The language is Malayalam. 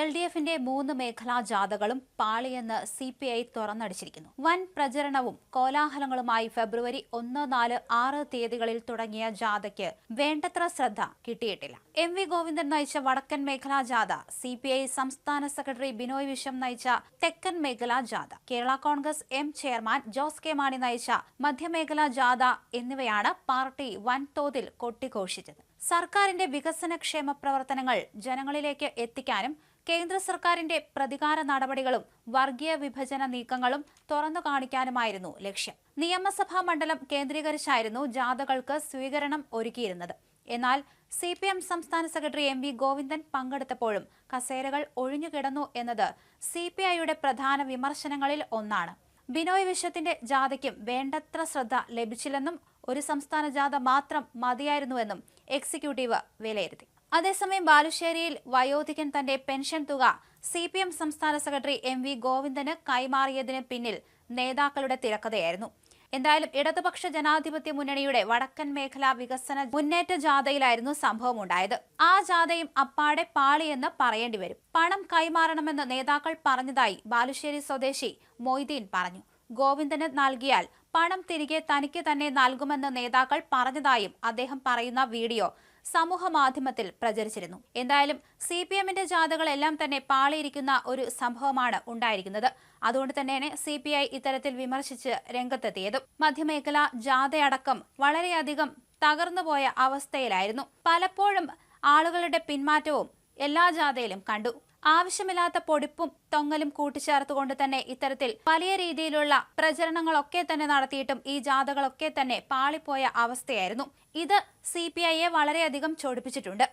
LDFിന്റെ 3 മേഖലാ ജാഥകളും പാളിയെന്ന് CPI തുറന്നടിച്ചിരിക്കുന്നു. വൻ പ്രചരണവും കോലാഹലങ്ങളുമായി ഫെബ്രുവരി 1, 4, 6 തീയതികളിൽ തുടങ്ങിയ ജാഥയ്ക്ക് വേണ്ടത്ര ശ്രദ്ധ കിട്ടിയിട്ടില്ല. MV ഗോവിന്ദൻ നയിച്ച വടക്കൻ മേഖലാ ജാഥ, CPI സംസ്ഥാന സെക്രട്ടറി ബിനോയ് വിശ്വം നയിച്ച തെക്കൻ മേഖലാ ജാഥ, Kerala Congress M chairman Jose K Mani നയിച്ച മധ്യമേഖലാ ജാഥ എന്നിവയാണ് പാർട്ടി വൻതോതിൽ കൊട്ടിഘോഷിച്ചത്. സർക്കാരിന്റെ വികസനക്ഷേമ പ്രവർത്തനങ്ങൾ ജനങ്ങളിലേക്ക് എത്തിക്കാനും കേന്ദ്ര സർക്കാരിന്റെ പ്രതികാര നടപടികളും വർഗീയ വിഭജന നീക്കങ്ങളും തുറന്നു കാണിക്കാനുമായിരുന്നു ലക്ഷ്യം. നിയമസഭാ മണ്ഡലം കേന്ദ്രീകരിച്ചായിരുന്നു ജാഥകൾക്ക് സ്വീകരണം ഒരുക്കിയിരുന്നത്. എന്നാൽ CPM സംസ്ഥാന സെക്രട്ടറി MV ഗോവിന്ദൻ പങ്കെടുത്തപ്പോഴും കസേരകൾ ഒഴിഞ്ഞുകിടന്നു എന്നത് CPIയുടെ പ്രധാന വിമർശനങ്ങളിൽ ഒന്നാണ്. ബിനോയ് വിശ്വത്തിന്റെ ജാഥയ്ക്കും വേണ്ടത്ര ശ്രദ്ധ ലഭിച്ചില്ലെന്നും ഒരു സംസ്ഥാന ജാഥ മാത്രം മതിയായിരുന്നുവെന്നും എക്സിക്യൂട്ടീവ് വിലയിരുത്തി. അതേസമയം ബാലുശ്ശേരിയിൽ വയോധികൻ തന്റെ പെൻഷൻ തുക CPM സംസ്ഥാന സെക്രട്ടറി MV ഗോവിന്ദന് കൈമാറിയതിന് പിന്നിൽ നേതാക്കളുടെ തിരക്കഥയായിരുന്നു. എന്തായാലും ഇടതുപക്ഷ ജനാധിപത്യ മുന്നണിയുടെ വടക്കൻ മേഖലാ വികസന മുന്നേറ്റ ജാഥയിലായിരുന്നു സംഭവം ഉണ്ടായത്. ആ ജാഥയും അപ്പാടെ പാളിയെന്ന് പറയേണ്ടി വരും. പണം കൈമാറണമെന്ന് നേതാക്കൾ പറഞ്ഞതായി ബാലുശ്ശേരി സ്വദേശി മൊയ്തീൻ പറഞ്ഞു. ഗോവിന്ദന് നൽകിയാൽ പണം തിരികെ തനിക്ക് തന്നെ നൽകുമെന്ന് നേതാക്കൾ പറഞ്ഞതായും അദ്ദേഹം പറയുന്ന വീഡിയോ സമൂഹ മാധ്യമത്തിൽ പ്രചരിച്ചിരുന്നു. എന്തായാലും CPMന്റെ ജാഥകളെല്ലാം തന്നെ പാളിയിരിക്കുന്ന ഒരു സംഭവമാണ് ഉണ്ടായിരിക്കുന്നത്. അതുകൊണ്ട് തന്നെയാണ് CPI ഇത്തരത്തിൽ വിമർശിച്ച് രംഗത്തെത്തിയതും. മധ്യമേഖല ജാഥയടക്കം വളരെയധികം തകർന്നുപോയ അവസ്ഥയിലായിരുന്നു. പലപ്പോഴും ആളുകളുടെ പിന്മാറ്റവും എല്ലാ ജാഥയിലും കണ്ടു. ആവശ്യമില്ലാത്ത പൊടിപ്പും തൊങ്ങലും കൂട്ടിച്ചേർത്തുകൊണ്ട് തന്നെ ഇത്തരത്തിൽ വലിയ രീതിയിലുള്ള പ്രചരണങ്ങളൊക്കെ തന്നെ നടത്തിയിട്ടും ഈ ജാഥകളൊക്കെ തന്നെ പാളിപ്പോയ അവസ്ഥയായിരുന്നു. ഇത് CPIയെ വളരെയധികം ചൊടിപ്പിച്ചിട്ടുണ്ട്.